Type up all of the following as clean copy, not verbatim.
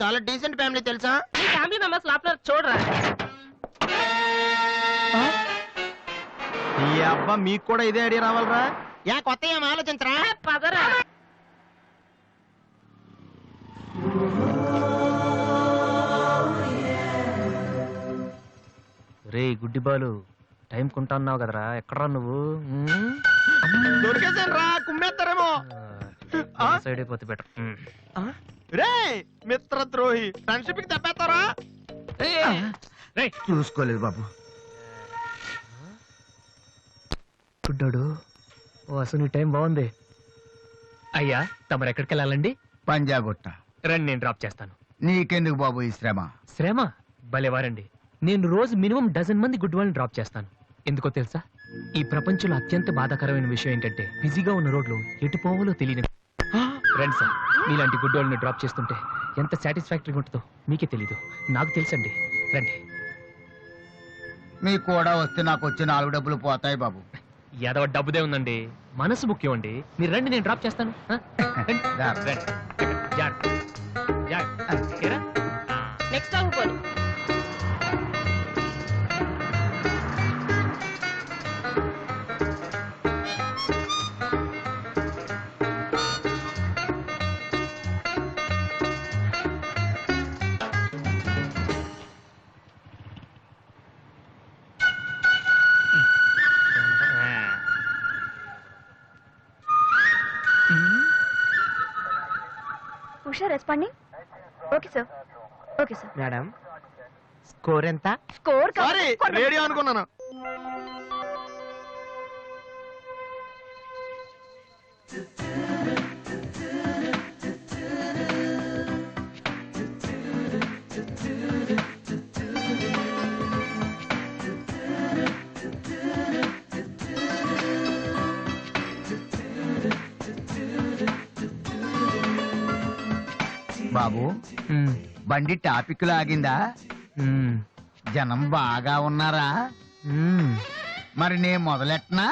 చాలా decent family తెలుసా? ఈ ఫ్యామిలీ మెంబర్స్ లోపల చూడరా. ఈ అబ్బా మీకు కూడా ఇదే ఐడియా రావాలరా? యా కొత్త ఏం ఆలోచించరా? పదరా. రే గుడ్డి బాలు, టైం కొంటా అన్నావు కదరా, ఎక్కడరా నువ్వు? దొరికేసాను రా, కుమ్మేస్తారేమో. సైడ్ అయిపోతే బెటర్. రే మిత్రద్రోహి, ఫ్రెండ్షిప్ కి తప్పేస్తారా? చూసుకోలేదు బాబు. గుడ్డాడు, ఓ అసలు నీ టైం బాగుంది. అయ్యా తమరు ఎక్కడికి వెళ్ళాలండి? పంజాగుట్ట. రండి నేను డ్రాప్ చేస్తాను. నీకెందుకు బాబు ఈ శ్రమ? శ్రమ భలేవారండి. నేను రోజు మినిమం డజన్ మంది గుడ్ వాళ్ళని డ్రాప్ చేస్తాను. ఎందుకో తెలుసా? ఈ ప్రపంచంలో అత్యంత బాధాకరమైన విషయం ఏంటంటే బిజీగా ఉన్న రోడ్లు ఎటు పోవాలో తెలియని. రండి సార్, మీలాంటి గుడ్ వాళ్ళని డ్రాప్ చేస్తుంటే ఎంత సాటిస్ఫాక్టరీగా ఉంటుందో మీకే తెలీదు, నాకు తెలుసండి. రండి. మీకు కూడా వస్తే నాకు వచ్చి 4 డబ్బులు పోతాయి బాబు. యాదవ డబ్బుదే ఉందండి, మనసు ముఖ్యం అండి. మీరు రండి, నేను డ్రాప్ చేస్తాను. నెక్స్ట్ సాంగ్ పోను. Usha responding. Okay sir, okay sir. Madam score ఎంత? స్కోర్ సారీ రేడియో అనుకున్నాను. బాబు బండి టాపిక్ లాగిందా? జనం బాగా ఉన్నారా? మరి నేను మొదలెట్టనా?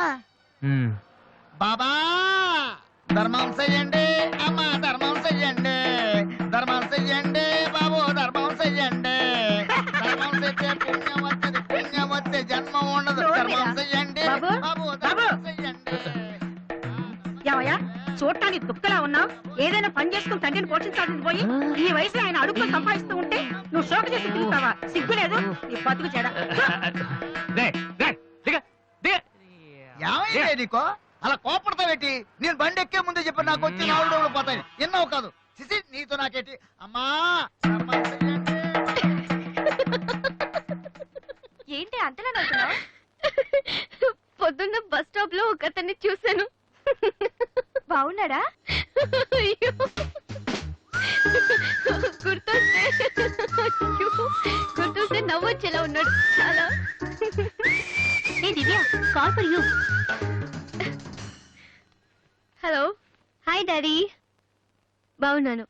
బాబా ధర్మం చెయ్యండి, అమ్మా ధర్మం చెయ్యండి, ధర్మం చెయ్యండి బాబు, ధర్మం చెయ్యండి. ధర్మం చేస్తే పుణ్యం వస్తుంది, పుణ్యం వస్తే జన్మ ఉండదు. ధర్మం చెయ్యండి బాబు, ధర్మం చెయ్యండి. యావయ్యా, చూడటానికి దుఃఖలా ఉన్నావు. ఏదైనా పని చేసుకుని తండ్రిని పోషించాల్సింది పోయి ఈ వయసులో ఆయన అడుగులు సంపాదిస్తూ ఉంటే నువ్వు షోక చేసి తిరుగుతావా? సిగ్గు లేదు నీ బతుకు చెడ. ఏమైంది నీకో అలా కోపడతావేటి? నేను బండి ఎక్కే ముందే చెప్పి నాకు వచ్చి 4 డబ్బులు పోతాయి. ఎన్నో కాదు సిసి, నీతో నాకేటి? అమ్మా ఏంటి అంతలా నవ్వుతున్నావు? పొద్దున్న బస్ స్టాప్ లో ఒక అతన్ని చూశాను. బాగున్నాడా? గుర్తొస్తే నవ్వొచ్చేలా ఉన్నాడు చాలా. ఏ Divya, call for you. Hello, hi daddy. బాగున్నాను,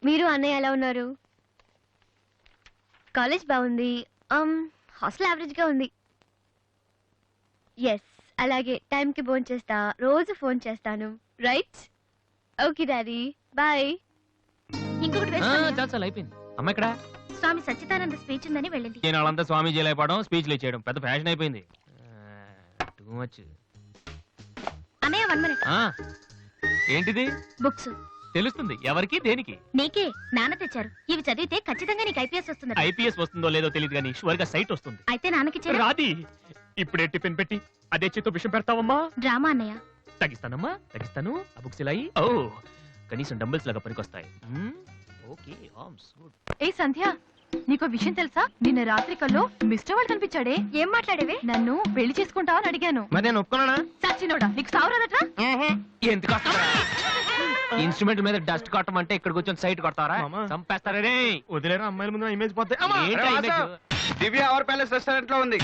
మీరు అన్నయ్య ఎలా ఉన్నారు? కాలేజ్ బాగుంది, హాస్టల్ యావరేజ్ గా ఉంది. ఎస్, అలాగే టైంకి ఫోన్ చేస్తా, రోజు ఫోన్ చేస్తాను. రైట్? Okay daddy, bye. ఇంకొకటి చాలా అయిపోయింది. అమ్మ ఇక్కడ స్వామి సచ్చిదానంద స్పీచ్ ఉందని వెళ్ళింది. నేను వాళ్ళంతా స్వామీజీలు అయిపోవడం, స్పీచ్లు ఇచ్చేయడం పెద్ద ఫ్యాషన్ అయిపోయింది. Too much. అన్నయ్య 1 minute. ఏంటిది? బుక్స్. తెలుస్తుంది ఎవరికి దేనికి? నీకే, నాన్న తెచ్చారు. ఇవి చదివితే ఖచ్చితంగా నీకు ఐపీఎస్ వస్తుంది. ఐపీఎస్ వస్తుందో లేదో తెలియదు కానీ షువర్ గా సైట్ వస్తుంది. అయితే నాన్నకి రాది. ఇప్పుడే టిఫిన్ పెట్టి అదే చేతో విషయం పెడతావమ్మా? డ్రామా అన్నయ్య. తగ్గిస్తానమ్మా, తగ్గిస్తాను. ఆ బుక్స్ ఇలా ఓ కనీసం డంబుల్స్ లాగా పనికొస్తాయి. Okay, arms good. ఏ సంధ్య, నీకో విషయం తెలుసా? నిన్న రాత్రి కల్లో మిస్టర్ వాళ్ళు కనిపించాడే. ఏం మాట్లాడేవే? నన్ను పెళ్లి చేసుకుంటావని అడిగాను. మరి నేను ఒప్పుకున్నానా? సచ్చినోడా, నీకు సావరాదట్రా? ఎందుకు ఇన్స్ట్రుమెంట్ మీద డస్ట్ కొట్టమంటే ఇక్కడ కూర్చొని సైట్ కొడతారా? చంపేస్తారే. వదిలేరా, అమ్మాయిల ముందు ఇమేజ్ పోతాయి. దివ్య అవర్ ప్యాలెస్ రెస్టారెంట్ లో ఉంది.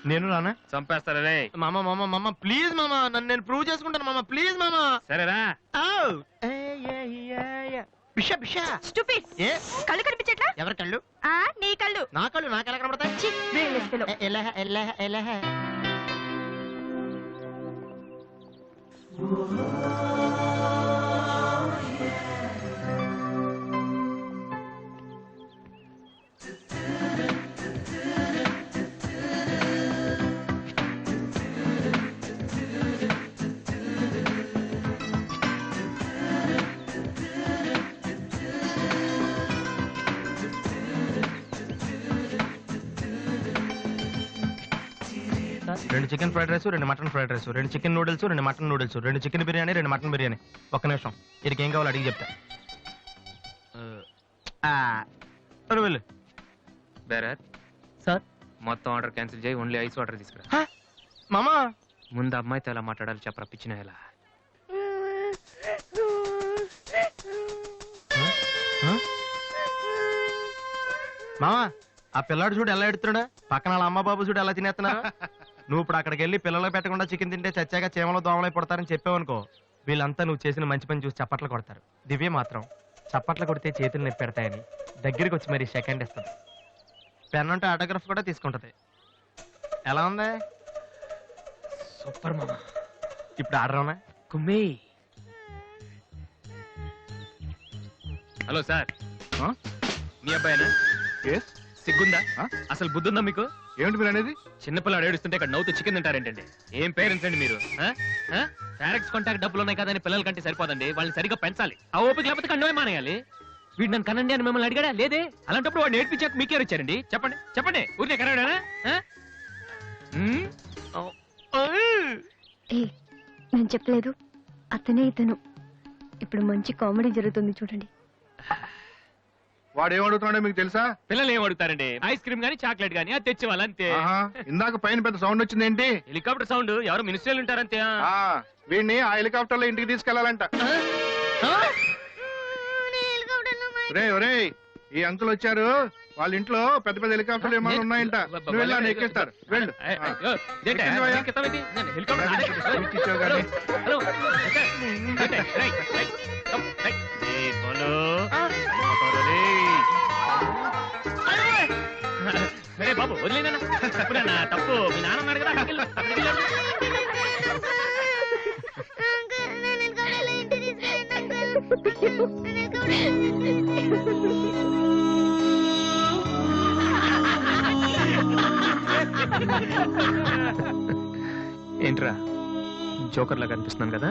నేను రానా? చంపేస్తారే. మామ మామ మామ ప్లీజ్ మామ, నన్ను నేను ప్రూవ్ చేసుకుంటాను మామ, ప్లీజ్ మామ. సరేరా. బిషా బిషా. స్టూపిడ్. కళ్ళు కనిపించట్లా? ఎవరి కళ్ళు? నీ కళ్ళు. నా కళ్ళు నాకు ఎలా కనబడతాయి? ఎలహ ఎలహ ఎలహ. 2 chicken fried rice 2 mutton fried rice 2 chicken noodles 2 mutton noodles 2 chicken biryani 2 mutton biryani. ఒక్క నిమిషం, వీరికి ఏం కావాలో అడిగి చెప్తా. వెళ్ళు. బేరర్ సార్, మొత్తం ఆర్డర్ క్యాన్సిల్ చేయి, ఓన్లీ ఐస్ వాటర్ తీసుకురా. మామా ముందు అమ్మాయితో ఎలా మాట్లాడాలి చెప్పరా, పిచ్చిన ఎలా. మామా, ఆ పిల్లాడు చూడు ఎలా ఎడుతున్నాడా, పక్కన వాళ్ళ అమ్మ బాబు చూడు ఎలా తినేస్తున్నా. నువ్వు ఇప్పుడు అక్కడికి వెళ్ళి పిల్లలు పెట్టకుండా చికెన్ తింటే చచ్చాక చీమలో దోమలై పడతారని చెప్పావనుకో, వీళ్ళంతా నువ్వు చేసిన మంచి పని చూసి చప్పట్లు కొడతారు. దివ్య మాత్రం చప్పట్లు కొడితే చేతులు నొప్పి పెడతాయని దగ్గరికి వచ్చి మరి సెకండ్ ఇస్తుంది. పెన్ అంటే ఆటోగ్రాఫ్ కూడా తీసుకుంటది. ఎలా ఉంది? సూపర్ మామా. ఇప్పుడు ఆర్డర్ ఉన్నా కుమ్మి. హలో సార్, మీ అబ్బాయినా? సిగ్గుందా? అసలు బుద్ధుందా మీకు? ఏమిటి మీరు అనేది? చిన్నపిల్లాడు ఏడుస్తుంటే ఇక్కడ నవ్వుతూ చికెన్ తింటారేంటండి? ఏం పేరెంట్స్ అండి మీరు? డైరెక్ట్ కాంటాక్ట్ డబ్బులు ఉన్నాయి కదా అని పిల్లల కంటే సరిపోదండి, వాళ్ళని సరిగ్గా పెంచాలి. ఆ ఓపిక లేకపోతే కండమే మానేయాలి. వీడు నన్ను కనండి అని మిమ్మల్ని అడిగాడా? లేదే. అలాంటప్పుడు వాడు నేర్పించాక మీకే వచ్చారండి. చెప్పండి చెప్పండి, ఊరికే కనడానా? నేను చెప్పలేదు, అతనే ఇతను. ఇప్పుడు మంచి కామెడీ జరుగుతుంది చూడండి. వాడు ఏమడుగుతున్నాడో మీకు తెలుసా? పిల్లలు ఏం అడుగుతారండి? ఐస్ క్రీమ్ గానీ చాక్లెట్ గానీ అది తెచ్చి వాళ్ళంతే. ఇందాక పైన పెద్ద సౌండ్ వచ్చింది ఏంటి? Helicopter sound. ఎవరు మినిస్టర్లు ఉంటారంతే. వీడిని ఆ హెలికాప్టర్ లో ఇంటికి తీసుకెళ్లాలంట. ఒరేయ్, ఈ అంకుల్ వచ్చారు, వాళ్ళ ఇంట్లో పెద్ద పెద్ద హెలికాప్టర్లు ఏమైనా ఉన్నాయంట. నువ్వు వెళ్ళా, ఎక్కిస్తారు. వెళ్ళు. సరే బాబు, వదిలేనా తప్పు. మీ నాన్న ఉన్నాడు కదా, అక్కడికి వెళ్ళు. ఏంట్రా జోకర్ లాగా కనిపిస్తున్నాను కదా?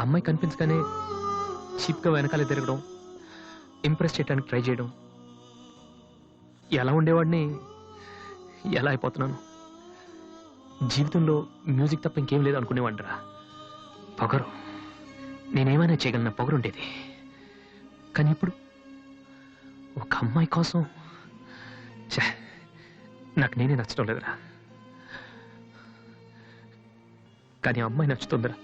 అమ్మాయి కనిపించగానే చీప్ గా వెనకాలే తిరగడం, ఇంప్రెస్ చేయడానికి ట్రై చేయడం, ఎలా ఉండేవాడిని ఎలా అయిపోతున్నాను. జీవితంలో మ్యూజిక్ తప్ప ఇంకేం లేదు అనుకునేవాడిరా. పొగరు, నేనేమైనా చేయగలన పొగరు ఉండేది. కానీ ఇప్పుడు ఒక అమ్మాయి కోసం నాకు నేనే నచ్చడం లేదురా. కానీ అమ్మాయి నచ్చుతుందిరా.